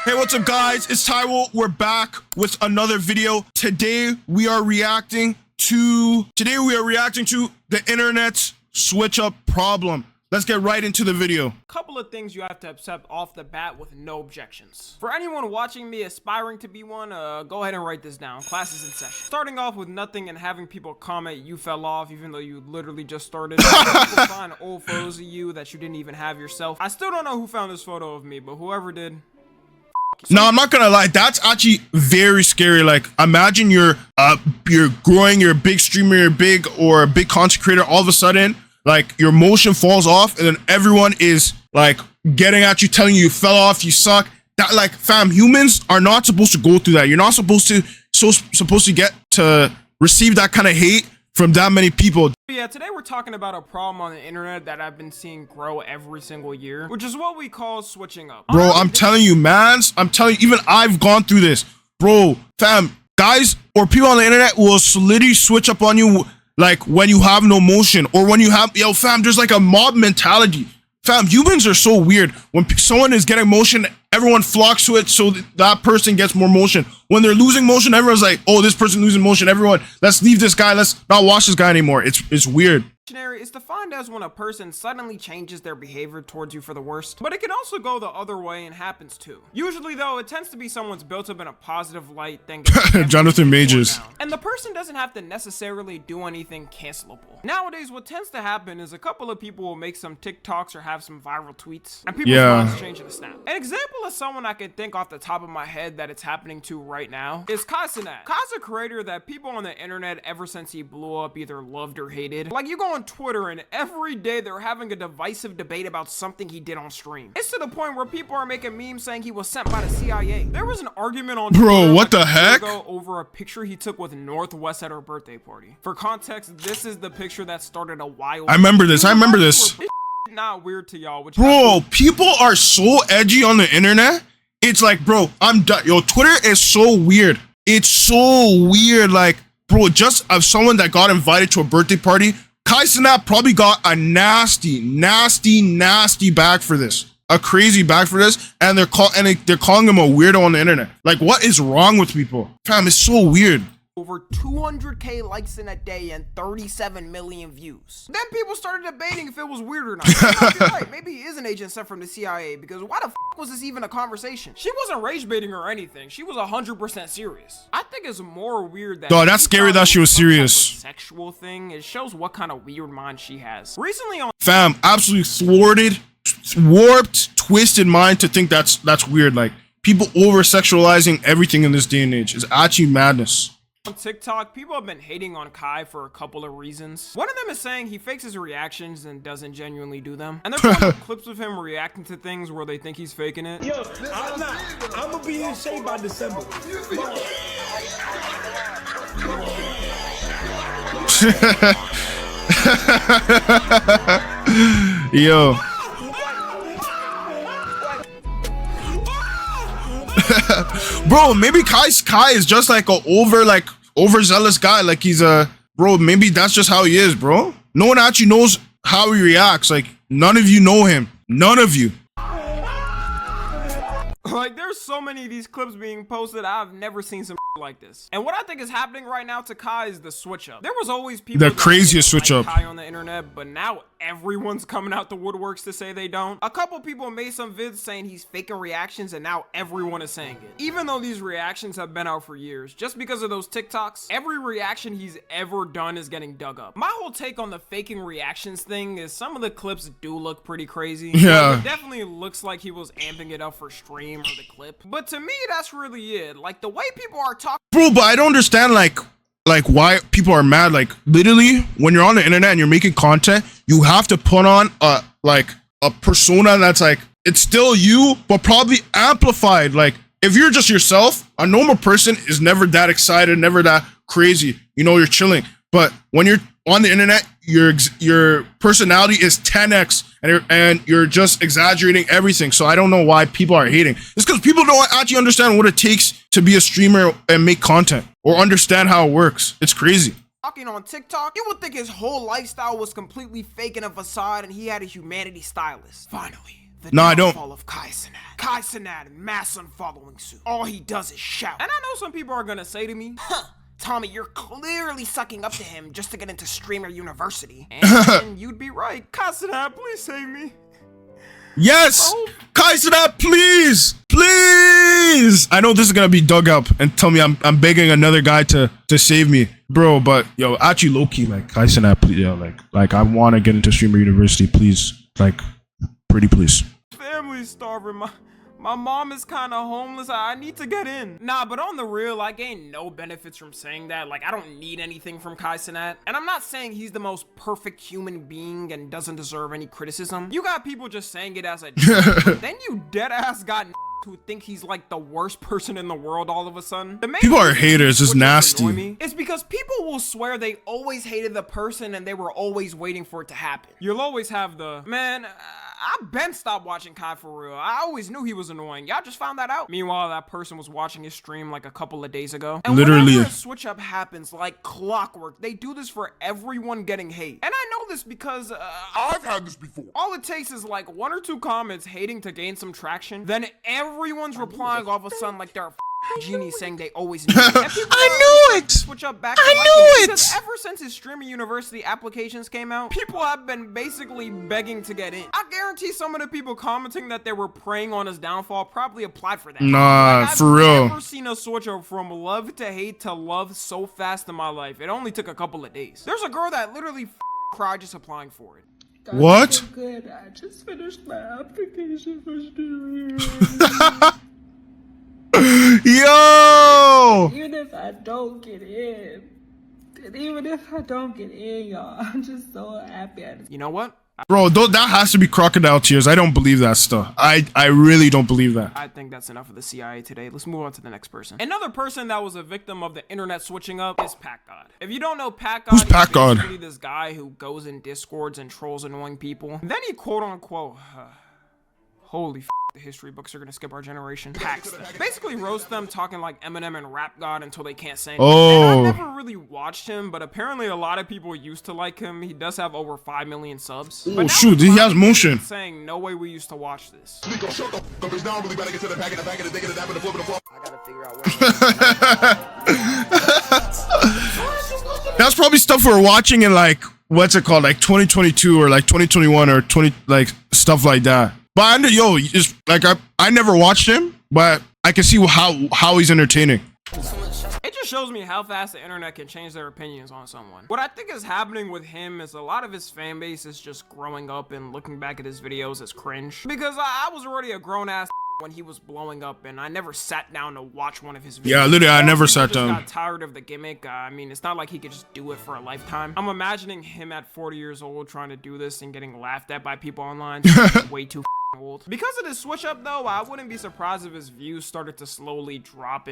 Hey, what's up, guys? It's Tyrell. We're back with another video. Today we are reacting to the internet's switch up problem. Let's get right into the video. Couple of things you have to accept off the bat with no objections. For anyone watching me aspiring to be one, go ahead and write this down. Class is in session. Starting off with nothing and having people comment you fell off even though you literally just started. People find old photos of you that you didn't even have yourself. I still don't know who found this photo of me, but whoever did. No, I'm not gonna lie. That's actually very scary. Like, imagine you're growing, you're a big streamer, you're big or a big content creator. All of a sudden, like, your motion falls off, and then everyone is like getting at you, telling you fell off, you suck. That, like, fam, humans are not supposed to go through that. You're not supposed to get to receive that kind of hate from that many people. Yeah, today we're talking about a problem on the internet that I've been seeing grow every single year, which is what we call switching up. Bro, I'm telling you, mans, I'm telling you, even I've gone through this. Bro, fam, guys or people on the internet will literally switch up on you like when you have no motion, or when you have, yo, fam, there's like a mob mentality. Fam, humans are so weird. When someone is getting motion, everyone flocks to it so that person gets more motion. When they're losing motion, everyone's like, oh, this person losing motion. Everyone, let's leave this guy. Let's not watch this guy anymore. It's weird. Is defined as when a person suddenly changes their behavior towards you for the worst, but it can also go the other way and happens too. Usually though, it tends to be someone's built up in a positive light, then Jonathan Majors. And the person doesn't have to necessarily do anything cancelable. Nowadays, what tends to happen is a couple of people will make some TikToks or have some viral tweets, and people's minds change in a snap. An example of someone I can think off the top of my head that it's happening to right now is Kai Cenat. Kai's a creator that people on the internet ever since he blew up either loved or hated. Like, you go on Twitter and every day they're having a divisive debate about something he did on stream. It's to the point where people are making memes saying he was sent by the CIA. There was an argument on Twitter what the heck? Over a picture he took with Northwest at her birthday party. For context, this is the picture that started a while. I remember this. It's not weird to y'all. Bro, people are so edgy on the internet. It's like, bro, I'm done. Yo, Twitter is so weird. It's so weird. Like, bro, just as someone that got invited to a birthday party, Kai Cenat probably got a nasty bag for this. A crazy bag for this, and they're calling him a weirdo on the internet. Like, what is wrong with people? Fam, it's so weird. Over 200k likes in a day and 37 million views. Then people started debating if it was weird or not. Right, maybe he is an agent sent from the CIA, because why the f was this even a conversation? She wasn't rage baiting or anything. She was 100% serious. I think it's more weird that— Dog, that's scary that she was serious. Sexual thing. It shows what kind of weird mind she has. Recently on— Fam, absolutely thwarted, warped, twisted mind to think that's weird. Like, people over sexualizing everything in this day and age is actually madness. On TikTok, people have been hating on Kai for a couple of reasons. One of them is saying he fakes his reactions and doesn't genuinely do them. And there's clips of him reacting to things where they think he's faking it. Yo, I'm gonna be in shape by December. Yo. Bro, maybe Kai is just like a overzealous guy. Like, he's a bro. Maybe that's just how he is, bro. No one actually knows how he reacts. Like, none of you know him. None of you. Like, there's so many of these clips being posted. I've never seen some like this. And what I think is happening right now to Kai is the switch up. There was always people— the craziest switch up Kai on the internet, but now everyone's coming out the woodworks to say they don't. A couple people made some vids saying he's faking reactions, and now everyone is saying it. Even though these reactions have been out for years, just because of those TikToks, every reaction he's ever done is getting dug up. My whole take on the faking reactions thing is some of the clips do look pretty crazy. Yeah. Like, it definitely looks like he was amping it up for stream or the clip. But to me, that's really it. Like, the way people are talking— Bro, but I don't understand like why people are mad. Like, literally, when you're on the internet and you're making content, you have to put on a persona that's like, it's still you, but probably amplified. Like, if you're just yourself, a normal person is never that excited, never that crazy. You know, you're chilling. But when you're on the internet, your personality is 10x, and you're just exaggerating everything. So I don't know why people are hating. It's because people don't actually understand what it takes to be a streamer and make content, or understand how it works. It's crazy. Talking on TikTok, you would think his whole lifestyle was completely fake and a facade, and he had a humanity stylist. Finally, The No, I don't. downfall of Kai Cenat. Kai Cenat, mass unfollowing suit. All he does is shout. And I know some people are gonna say to me, huh, Tommy, you're clearly sucking up to him just to get into Streamer University. And you'd be right. Kai Cenat, please save me. Yes! Oh. Kai Cenat, please! Please! I know this is gonna be dug up and tell me I'm begging another guy to save me. Bro, but yo, actually low-key, like, Kai Cenat, please, yo, like I wanna get into Streamer University, please. Like, pretty please. Family's starving. My mom is kind of homeless. I need to get in. Nah, but on the real, I gain no benefits from saying that. Like, I don't need anything from Kai Cenat. And I'm not saying he's the most perfect human being and doesn't deserve any criticism. You got people just saying it as a joke, but then you deadass got who think he's like the worst person in the world all of a sudden. The main People are reason haters, it's switch-ups nasty. annoy me is because people will swear they always hated the person and they were always waiting for it to happen. You'll always have the, man, I been stopped watching Kai for real. I always knew he was annoying. Y'all just found that out. Meanwhile, that person was watching his stream like a couple of days ago. And Literally. whenever a switch up happens like clockwork, they do this for everyone getting hate. And I know this because I've had this before. all it takes is like 1 or 2 comments hating to gain some traction. Then everyone's replying all of a sudden like they're a genie saying they always knew it. And people I knew it! switch up back to I liking knew it! because ever since his Streamer University applications came out, people have been basically begging to get in. I guarantee some of the people commenting that they were preying on his downfall probably applied for that. Nah, I've for real. never seen a switch up from love to hate to love so fast in my life. It only took a couple of days. There's a girl that literally cried just applying for it. What? Good. I just finished my application for Streamer. Yo! Even if I don't get in, and even if I don't get in, y'all, I'm just so happy. You know what? Bro, that has to be crocodile tears. I don't believe that stuff. I really don't believe that. I think that's enough of the CIA today. Let's move on to the next person. Another person that was a victim of the internet switching up is PackGod. If you don't know PackGod, Who's PackGod? he's basically this guy who goes in Discords and trolls annoying people. Then he quote unquote, holy f, the history books are gonna skip our generation. Packs them. Basically roast them talking like Eminem and Rap God until they can't sing. Oh. And I never really watched him, but apparently a lot of people used to like him. He does have over 5 million subs. But now shoot, he's he has finally motion. saying, no way we used to watch this. Nico, shut the f up. It's now really better get to the pack and the pack and the dick and the dap and the flip and the flop. I gotta figure out where That's probably stuff we're watching in like, what's it called? Like 2022 or like 2021 or 20, like stuff like that. But I know, yo, just like I never watched him, but I can see how he's entertaining. It just shows me how fast the internet can change their opinions on someone. What I think is happening with him is a lot of his fan base is just growing up and looking back at his videos as cringe. Because I was already a grown ass when he was blowing up and I never sat down to watch one of his videos. Yeah, literally, I never sat Just down. got tired of the gimmick. I mean, it's not like he could just do it for a lifetime. I'm imagining him at 40 years old trying to do this and getting laughed at by people online. Way too old. Because of this switch up though, I wouldn't be surprised if his views started to slowly drop.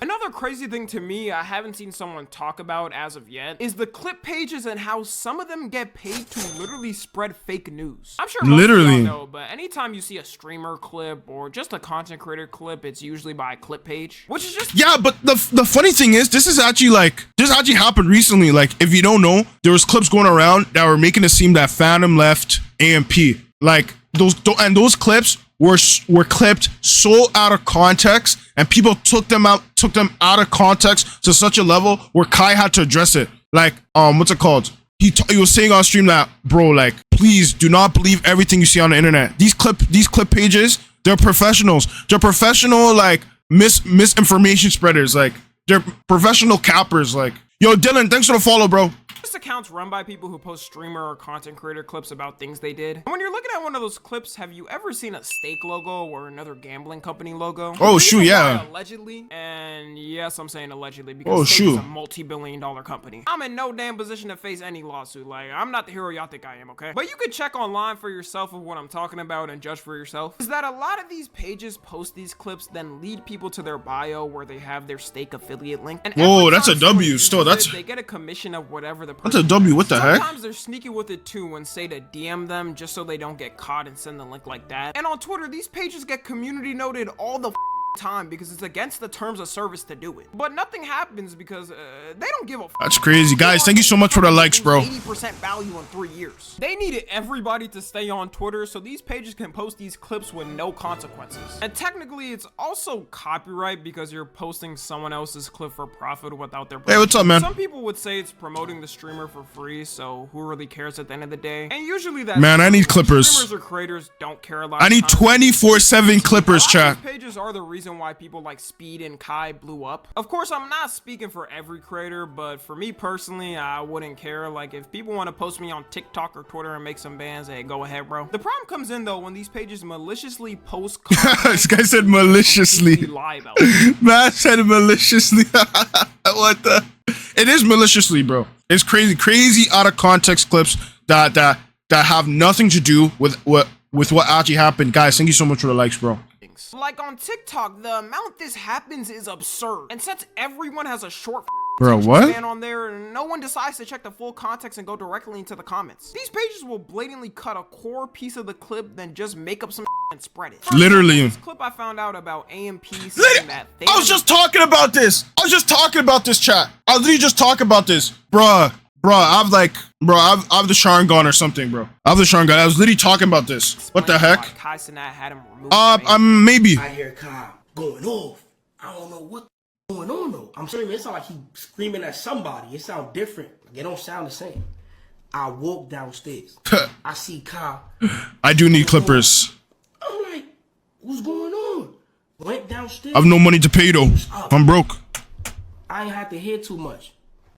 Another crazy thing to me I haven't seen someone talk about as of yet is the clip pages and how some of them get paid to literally spread fake news. I'm sure most Literally. of y'all know, but anytime you see a streamer clip or just a content creator clip, it's usually by a clip page, which is just Yeah, but the funny thing is, this actually happened recently. Like, if you don't know, there was clips going around that were making it seem that Phantom left AMP. Like those clips were clipped so out of context, and people took them out of context to such a level where Kai had to address it. Like, what's it called? He was saying on stream that, bro, like, please do not believe everything you see on the internet. These clip pages, they're professionals. They're professional, like, misinformation spreaders. Like, they're professional cappers. Like, yo, Dylan, thanks for the follow, bro. This account's run by people who post streamer or content creator clips about things they did. And when you're looking at one of those clips, have you ever seen a steak logo or another gambling company logo? Oh, The shoot, reason yeah. why allegedly, and yes, I'm saying allegedly because Oh, steak is shoot. a multi-billion-dollar company. I'm in no damn position to face any lawsuit. Like, I'm not the hero y'all think I am, okay? But you could check online for yourself of what I'm talking about and judge for yourself. Is that a lot of these pages post these clips, then lead people to their bio where they have their steak affiliate link. And Whoa, every that's time a someone W. uses Still, that's- it, they get a commission of whatever the That's a person W. What the heck? Sometimes they're sneaky with it too and say to DM them just so they don't get caught and send the link like that. And on Twitter, these pages get community noted all the time because it's against the terms of service to do it. But nothing happens because they don't give a f. That's crazy. Guys, thank you so much for the likes, bro. 80% value in 3 years. They needed everybody to stay on Twitter so these pages can post these clips with no consequences. And technically, it's also copyright because you're posting someone else's clip for profit without their permission. Hey, what's up, man? Some people would say it's promoting the streamer for free, so who really cares at the end of the day? And usually that Man, I need clippers. Streamers or creators don't care a lot. I need 24/7 clippers, chat. These pages are the reason why people like Speed and Kai blew up. Of course, I'm not speaking for every creator, but for me personally, I wouldn't care. Like, if people want to post me on TikTok or Twitter and make some bans, hey, go ahead, bro. The problem comes in though when these pages maliciously post content. This guy said maliciously. Lie about it. Man said maliciously. What the? It is maliciously, bro. It's crazy out of context clips that have nothing to do with what actually happened. Guys, thank you so much for the likes, bro. Like on TikTok, the amount this happens is absurd. And since everyone has a short Bro, what? span on there, no one decides to check the full context and go directly into the comments. These pages will blatantly cut a core piece of the clip, then just make up some and spread it. Literally. This clip I found out about AMP saying that I was just talking about this. I was just talking about this, chat. I was literally just talking about this. Bruh, I've the Sharingan or something, bro. I've the Sharingan. I was literally talking about this. What the heck? Kai Cenat had him removed. Maybe. I hear Kyle going off. I don't know what's going on though. I'm saying it sounds like he screaming at somebody. It sounds different. Like, it don't sound the same. I walk downstairs. I see Kyle. I do need clippers. I'm like, what's going on? Went downstairs. I have no money to pay though. I'm broke. I ain't had to hear too much.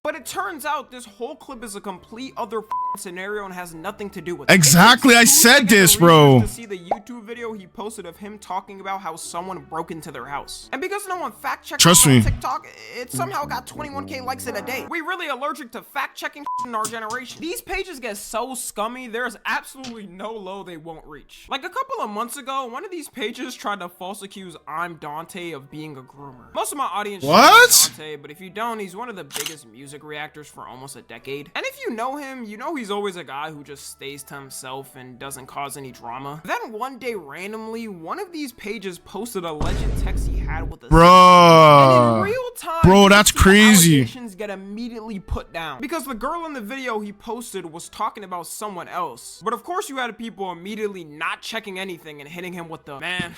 But it turns out this whole clip is a complete other scenario and has nothing to do with it. Exactly, I said this, bro. To see the YouTube video he posted of him talking about how someone broke into their house. And because no one fact checked on TikTok, it somehow got 21K likes in a day. We really allergic to fact checking in our generation. These pages get so scummy, there's absolutely no low they won't reach. Like a couple of months ago, one of these pages tried to false accuse I'm Dante of being a groomer. Most of my audience knows Dante, but if you don't, he's one of the biggest music reactors for almost a decade. And if you know him, you know he's always a guy who just stays to himself and doesn't cause any drama. Then one day randomly, one of these pages posted a legend text he had with a bro. and in real time, bro, that's crazy. Allegations get immediately put down because the girl in the video he posted was talking about someone else. But of course you had people immediately not checking anything and hitting him with the man.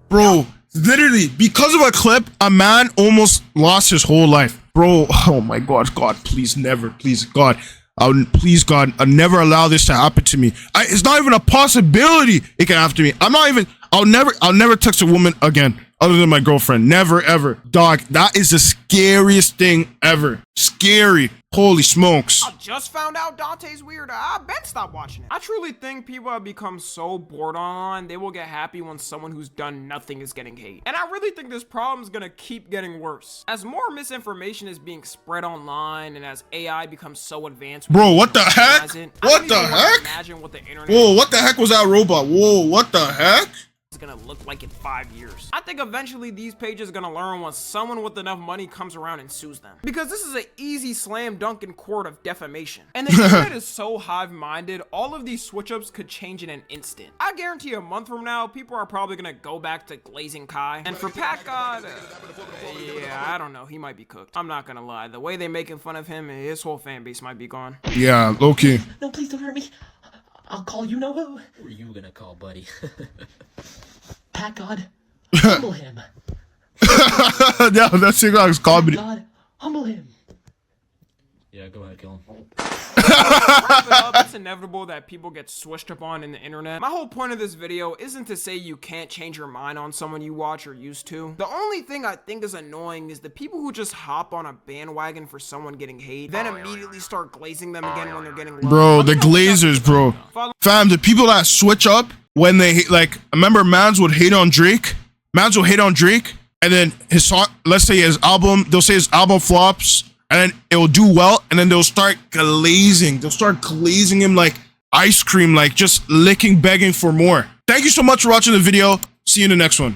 Bro, literally, because of a clip, a man almost lost his whole life. Bro, oh my God, God, please never, please, God, please, God, I'll never allow this to happen to me. It's not even a possibility it can happen to me. I'll never text a woman again, other than my girlfriend. Never, ever. Dog, that is the scariest thing ever. Scary. Holy smokes. I just found out Dante's weird. I bet stop watching it. I truly think people have become so bored online, they will get happy when someone who's done nothing is getting hate. And I really think this problem is gonna keep getting worse. As more misinformation is being spread online and as AI becomes so advanced. Bro, what the heck? What the heck? Imagine what the internet. Whoa, what the heck was that robot? Whoa, what the heck? Is gonna look like in 5 years. I think eventually these pages are gonna learn when someone with enough money comes around and sues them. Because this is an easy slam dunk in court of defamation. And the internet is so hive-minded, all of these switch-ups could change in an instant. I guarantee a month from now, people are probably gonna go back to glazing Kai. And for Pat God, yeah, I don't know, he might be cooked. I'm not gonna lie, the way they making fun of him, his whole fan base might be gone. Yeah, low-key. No, please don't hurt me. I'll call you know who. Who are you gonna call, buddy? Pat God, humble him. Yeah, that's Sigog's comedy. God, humble him. Yeah, go ahead, kill him. Wrap it up, it's inevitable that people get switched up on in the internet. My whole point of this video isn't to say you can't change your mind on someone you watch or used to. The only thing I think is annoying is the people who just hop on a bandwagon for someone getting hate, then immediately start glazing them again when they're getting love. Bro, the glazers, bro. Fam, the people that switch up when they like, remember Mans would hate on Drake? Mans will hate on Drake, and then his song, let's say his album, they'll say his album flops, and then it will do well, and then they'll start glazing. They'll start glazing him like ice cream, like just licking, begging for more. Thank you so much for watching the video. See you in the next one.